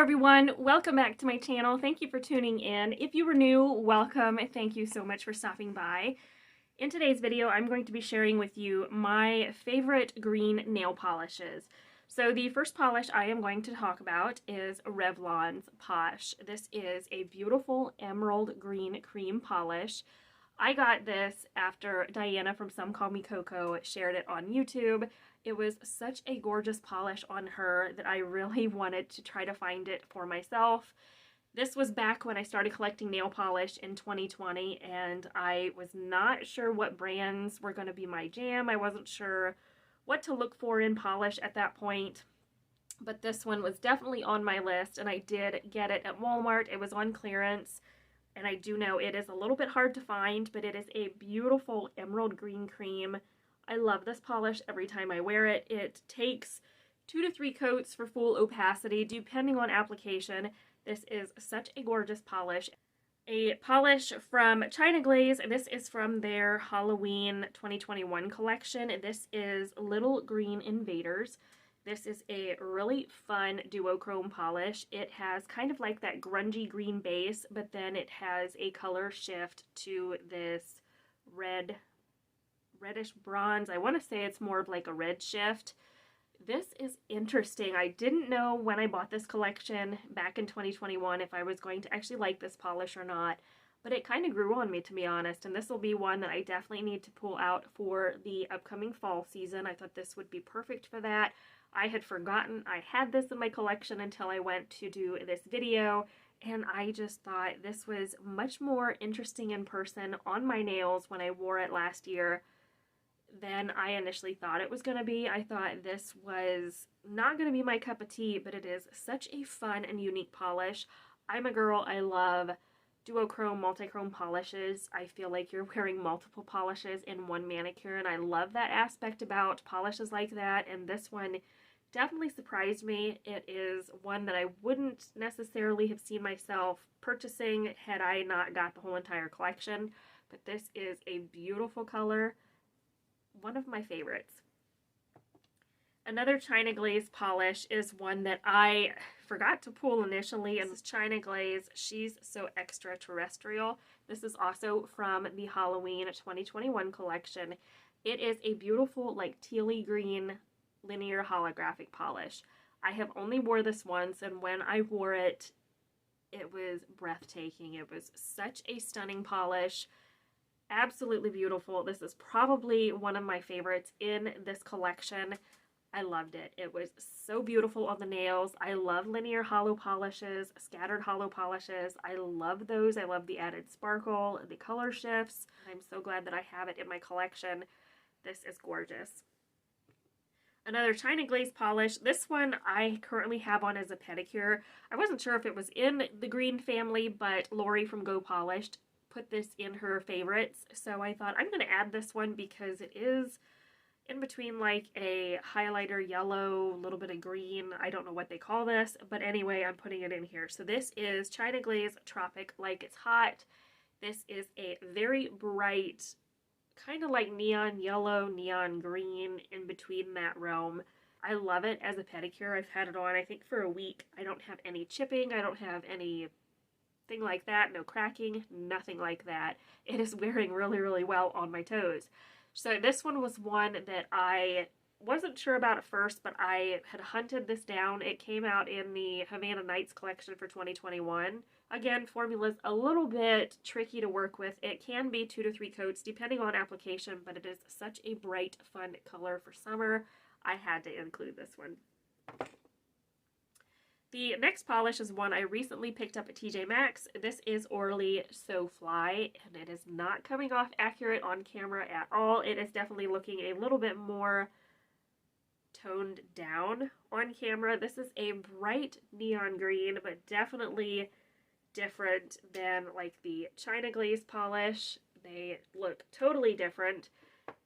everyone, welcome back to my channel. Thank you for tuning in. If you were new, welcome. Thank you so much for stopping by. In today's video, I'm going to be sharing with you my favorite green nail polishes. So the first polish I am going to talk about is Revlon's Posh. This is a beautiful emerald green cream polish. I got this after Diana from Some Call Me Coco shared it on YouTube. It was such a gorgeous polish on her that I really wanted to try to find it for myself. This was back when I started collecting nail polish in 2020, and I was not sure what brands were going to be my jam. I wasn't sure what to look for in polish at that point, but this one was definitely on my list, and I did get it at Walmart. It was on clearance, and I do know it is a little bit hard to find, but it is a beautiful emerald green cream. I love this polish every time I wear it. It takes 2 to 3 coats for full opacity, depending on application. This is such a gorgeous polish. A polish from China Glaze, and this is from their Halloween 2021 collection. This is Little Green Invaders. This is a really fun duochrome polish. It has kind of like that grungy green base, but then it has a color shift to this reddish bronze. I want to say it's more of like a red shift. This is interesting. I didn't know when I bought this collection back in 2021 if I was going to actually like this polish or not, but it kind of grew on me, to be honest, and this will be one that I definitely need to pull out for the upcoming fall season. I thought this would be perfect for that. I had forgotten I had this in my collection until I went to do this video, and I just thought this was much more interesting in person on my nails when I wore it last year than I initially thought it was going to be. I thought this was not going to be my cup of tea, but it is such a fun and unique polish. I'm a girl, I love duochrome, multichrome polishes. I feel like you're wearing multiple polishes in one manicure, and I love that aspect about polishes like that, and this one definitely surprised me. It is one that I wouldn't necessarily have seen myself purchasing had I not got the whole entire collection, but this is a beautiful color. One of my favorites. Another China Glaze polish is one that I forgot to pull initially, and this is China Glaze She's So Extraterrestrial. This is also from the Halloween 2021 collection. It is a beautiful, like, tealy green linear holographic polish. I have only wore this once, and when I wore it, it was breathtaking. It was such a stunning polish. Absolutely beautiful. This is probably one of my favorites in this collection. I loved it. It was so beautiful on the nails. I love linear hollow polishes, scattered hollow polishes. I love those. I love the added sparkle, the color shifts. I'm so glad that I have it in my collection. This is gorgeous. Another China Glaze polish. This one I currently have on as a pedicure. I wasn't sure if it was in the green family, but Lori from Go Polished put this in her favorites, so I thought I'm going to add this one because it is in between like a highlighter yellow, a little bit of green. I don't know what they call this, but anyway, I'm putting it in here. So this is China Glaze Tropic Like It's Hot. This is a very bright, kind of like neon yellow, neon green, in between that realm. I love it as a pedicure. I've had it on, I think, for a week. I don't have any chipping. I don't have any thing like that, no cracking, nothing like that. It is wearing really, really well on my toes. So this one was one that I wasn't sure about at first, but I had hunted this down. It came out in the Havana Nights collection for 2021. Again, formula's a little bit tricky to work with. It can be 2 to 3 coats depending on application, but it is such a bright, fun color for summer. I had to include this one. The next polish is one I recently picked up at TJ Maxx. This is Orly So Fly, and it is not coming off accurate on camera at all. It is definitely looking a little bit more toned down on camera. This is a bright neon green, but definitely different than like the China Glaze polish. They look totally different.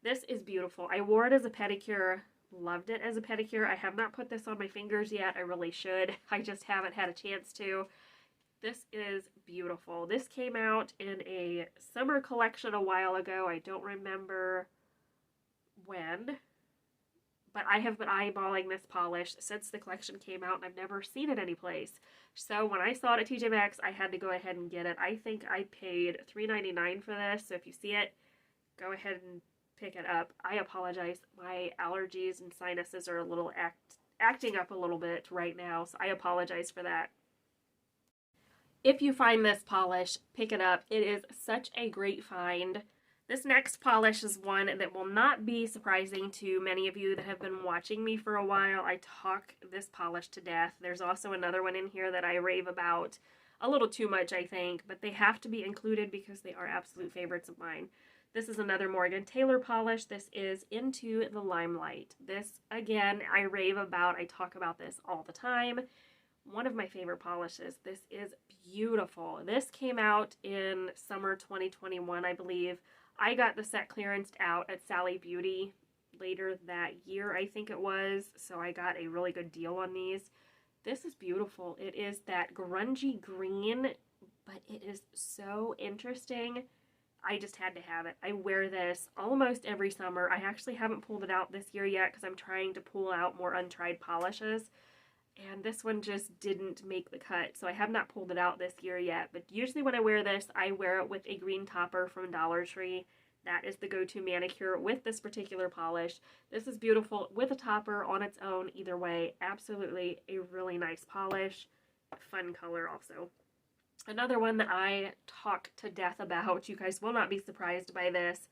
This is beautiful. I wore it as a pedicure. Loved it as a pedicure. I have not put this on my fingers yet. I really should. I just haven't had a chance to. This is beautiful. This came out in a summer collection a while ago. I don't remember when, but I have been eyeballing this polish since the collection came out, and I've never seen it anyplace. So when I saw it at TJ Maxx, I had to go ahead and get it. I think I paid $3.99 for this, so if you see it, go ahead and pick it up. I apologize. My allergies and sinuses are a little acting up a little bit right now, so I apologize for that. If you find this polish, pick it up. It is such a great find. This next polish is one that will not be surprising to many of you that have been watching me for a while. I talk this polish to death. There's also another one in here that I rave about a little too much, I think, but they have to be included because they are absolute favorites of mine. This is another Morgan Taylor polish. This is Into the Limelight. This, again, I rave about. I talk about this all the time. One of my favorite polishes. This is beautiful. This came out in summer 2021, I believe. I got the set clearanced out at Sally Beauty later that year, I think it was, so I got a really good deal on these. This is beautiful. It is that grungy green, but it is so interesting. I just had to have it. I wear this almost every summer. I actually haven't pulled it out this year yet because I'm trying to pull out more untried polishes. And this one just didn't make the cut, so I have not pulled it out this year yet. But usually when I wear this, I wear it with a green topper from Dollar Tree. That is the go-to manicure with this particular polish. This is beautiful with a topper on its own. Either way, absolutely a really nice polish. Fun color also. Another one that I talk to death about. You guys will not be surprised by this.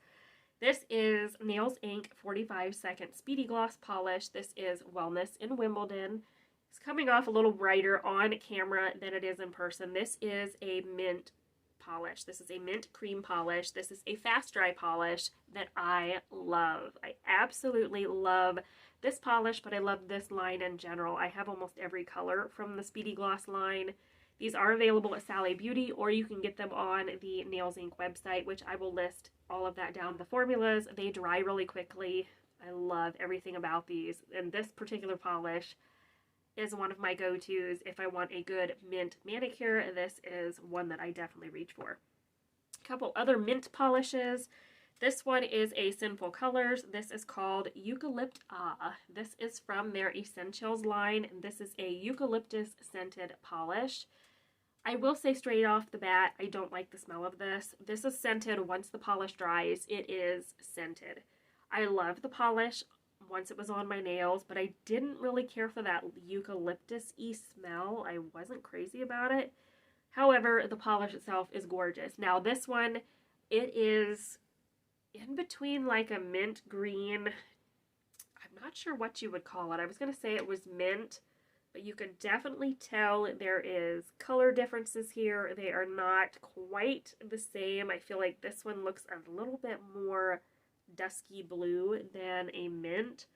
This is Nails Inc. 45-second Speedy Gloss Polish. This is Wellness in Wimbledon. It's coming off a little brighter on camera than it is in person. This is a mint polish. This is a mint cream polish. This is a fast dry polish that I love. I absolutely love this polish, but I love this line in general. I have almost every color from the Speedy Gloss line. These are available at Sally Beauty, or you can get them on the Nails Inc. website, which I will list all of that down. The formulas, they dry really quickly. I love everything about these. And this particular polish is one of my go-tos. If I want a good mint manicure, this is one that I definitely reach for. A couple other mint polishes. This one is a Sinful Colors. This is called Euchalyptahh. This is from their Essentials line. This is a eucalyptus scented polish. I will say straight off the bat, I don't like the smell of this. This is scented. Once the polish dries, it is scented. I love the polish once it was on my nails, but I didn't really care for that eucalyptus-y smell. I wasn't crazy about it. However, the polish itself is gorgeous. Now this one, it is in between like a mint green. I'm not sure what you would call it. I was going to say it was mint, but you can definitely tell there is color differences here. They are not quite the same. I feel like this one looks a little bit more dusky blue than a mint,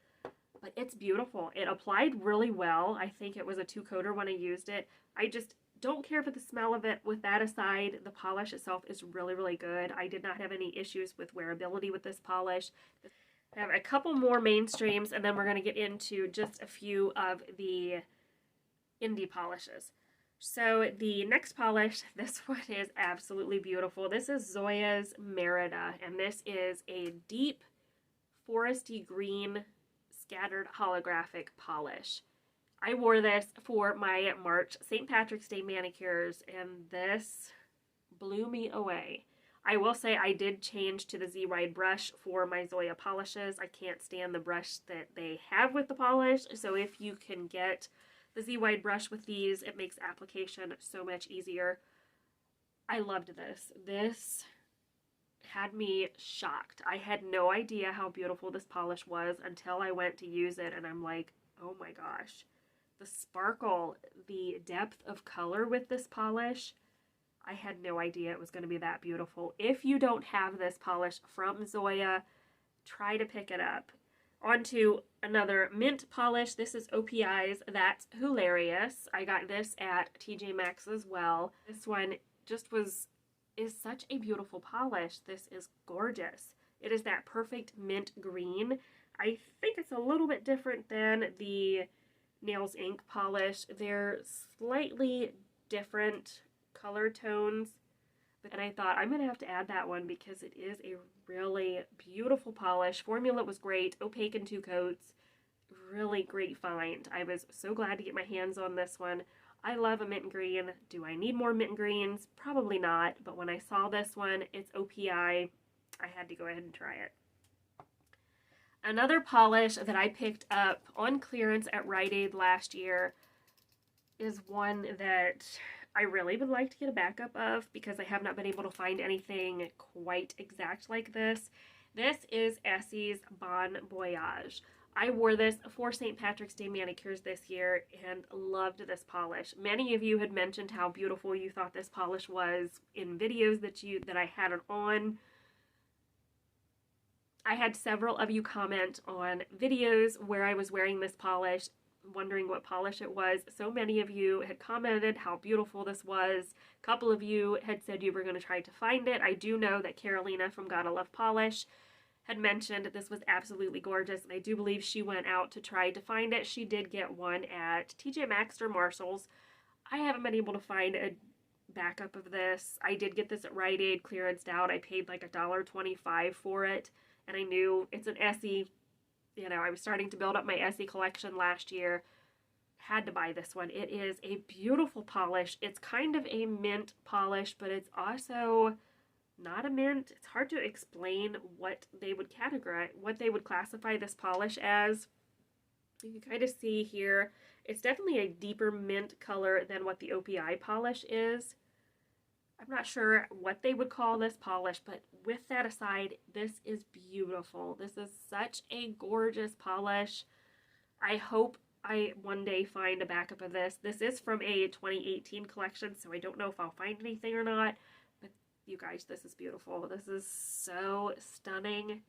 but it's beautiful. It applied really well. I think it was a 2-coater when I used it. I just don't care for the smell of it. With that aside, the polish itself is really, really good. I did not have any issues with wearability with this polish. I have a couple more mainstreams, and then we're going to get into just a few of the indie polishes. So the next polish, this one is absolutely beautiful. This is Zoya's Merida, and this is a deep foresty green scattered holographic polish. I wore this for my March St. Patrick's Day manicures, and this blew me away. I will say I did change to the Z-Ride brush for my Zoya polishes. I can't stand the brush that they have with the polish, so if you can get the Z-Wide brush with these, it makes application so much easier. I loved this. This had me shocked. I had no idea how beautiful this polish was until I went to use it, and I'm like, oh my gosh. The sparkle, the depth of color with this polish, I had no idea it was going to be that beautiful. If you don't have this polish from Zoya, try to pick it up. On to another mint polish. This is OPI's That's Hula-rious. I got this at TJ Maxx as well. This one just is such a beautiful polish. This is gorgeous. It is that perfect mint green. I think it's a little bit different than the Nails Inc. polish. They're slightly different color tones. And I thought, I'm going to have to add that one because it is a really beautiful polish. Formula was great. Opaque in 2 coats. really great find. I was so glad to get my hands on this one. I love a mint green. Do I need more mint greens? Probably not, but when I saw this one, it's OPI, I had to go ahead and try it. Another polish that I picked up on clearance at Rite Aid last year is one that I really would like to get a backup of because I have not been able to find anything quite exact like this. This is Essie's Bon Voyage. I wore this for St. Patrick's Day manicures this year and loved this polish. Many of you had mentioned how beautiful you thought this polish was in videos that I had it on. I had several of you comment on videos where I was wearing this polish, wondering what polish it was. So many of you had commented how beautiful this was. A couple of you had said you were going to try to find it. I do know that Carolina from Gotta Love Polish had mentioned that this was absolutely gorgeous, and I do believe she went out to try to find it. She did get one at TJ Maxx or Marshalls. I haven't been able to find a backup of this. I did get this at Rite Aid clearanced out. I paid like $1.25 for it, and I knew it's an Essie. You know, I was starting to build up my Essie collection last year. Had to buy this one. It is a beautiful polish. It's kind of a mint polish, but it's also not a mint. It's hard to explain what they would categorize, what they would classify this polish as. You can kind of see here, it's definitely a deeper mint color than what the OPI polish is. I'm not sure what they would call this polish, but with that aside, this is beautiful. This is such a gorgeous polish. I hope I one day find a backup of this. This is from a 2018 collection, so I don't know if I'll find anything or not. But you guys, this is beautiful. This is so stunning.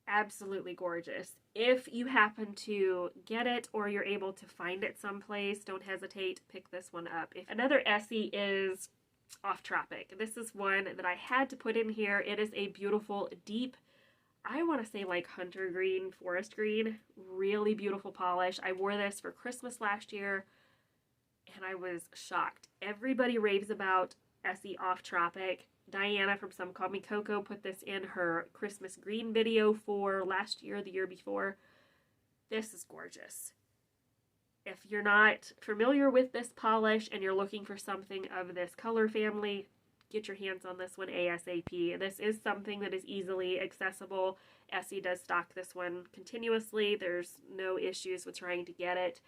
Absolutely gorgeous. If you happen to get it or you're able to find it someplace, don't hesitate to pick this one up. Another Essie is off Tropic. This is one that I had to put in here. It is a beautiful, deep, I want to say like hunter green, forest green, really beautiful polish. I wore this for Christmas last year and I was shocked. Everybody raves about Essie off Tropic. Diana from Some Call Me Coco put this in her Christmas green video for last year, the year before. This is gorgeous. If you're not familiar with this polish and you're looking for something of this color family, get your hands on this one ASAP. This is something that is easily accessible. Essie does stock this one continuously. There's no issues with trying to get it.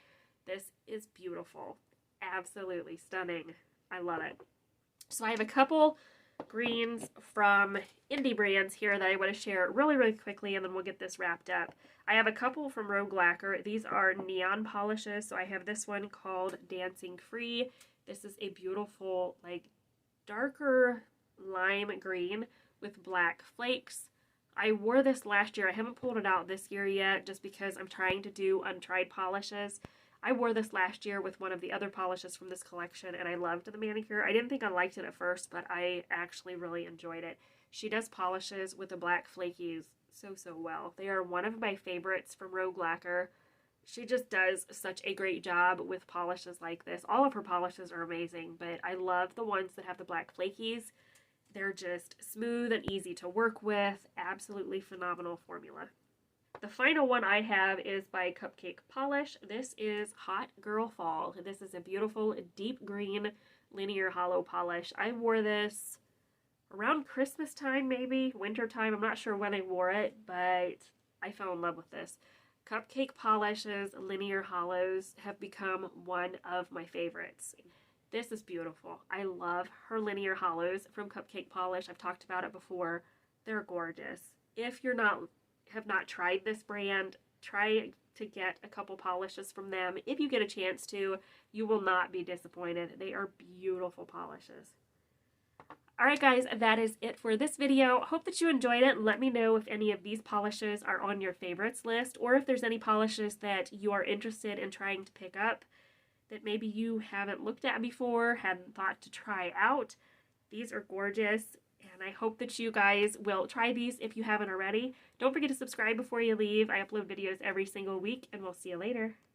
This is beautiful. Absolutely stunning. I love it. So I have a couple greens from indie brands here that I want to share really, really quickly, and then we'll get this wrapped up. I have a couple from Revlon Lacquer. These are neon polishes. So I have this one called Dancing Free. This is a beautiful, like, darker lime green with black flakes. I wore this last year. I haven't pulled it out this year yet just because I'm trying to do untried polishes. I wore this last year with one of the other polishes from this collection, and I loved the manicure. I didn't think I liked it at first, but I actually really enjoyed it. She does polishes with the black flakies so well. They are one of my favorites from Revlon Lacquer. She just does such a great job with polishes like this. All of her polishes are amazing, but I love the ones that have the black flakies. They're just smooth and easy to work with. Absolutely phenomenal formula. The final one I have is by Cupcake Polish. This is Hot Girl Fall. This is a beautiful deep green linear hollow polish. I wore this around Christmas time, maybe winter time. I'm not sure when I wore it, but I fell in love with this. Cupcake Polish's linear hollows have become one of my favorites. This is beautiful. I love her linear hollows from Cupcake Polish. I've talked about it before. They're gorgeous. If you're have not tried this brand, try to get a couple polishes from them. If you get a chance to, you will not be disappointed. They are beautiful polishes. Alright guys, that is it for this video. Hope that you enjoyed it. Let me know if any of these polishes are on your favorites list, or if there's any polishes that you are interested in trying to pick up that maybe you haven't looked at before, hadn't thought to try out. These are gorgeous, and I hope that you guys will try these if you haven't already. Don't forget to subscribe before you leave. I upload videos every single week, and we'll see you later.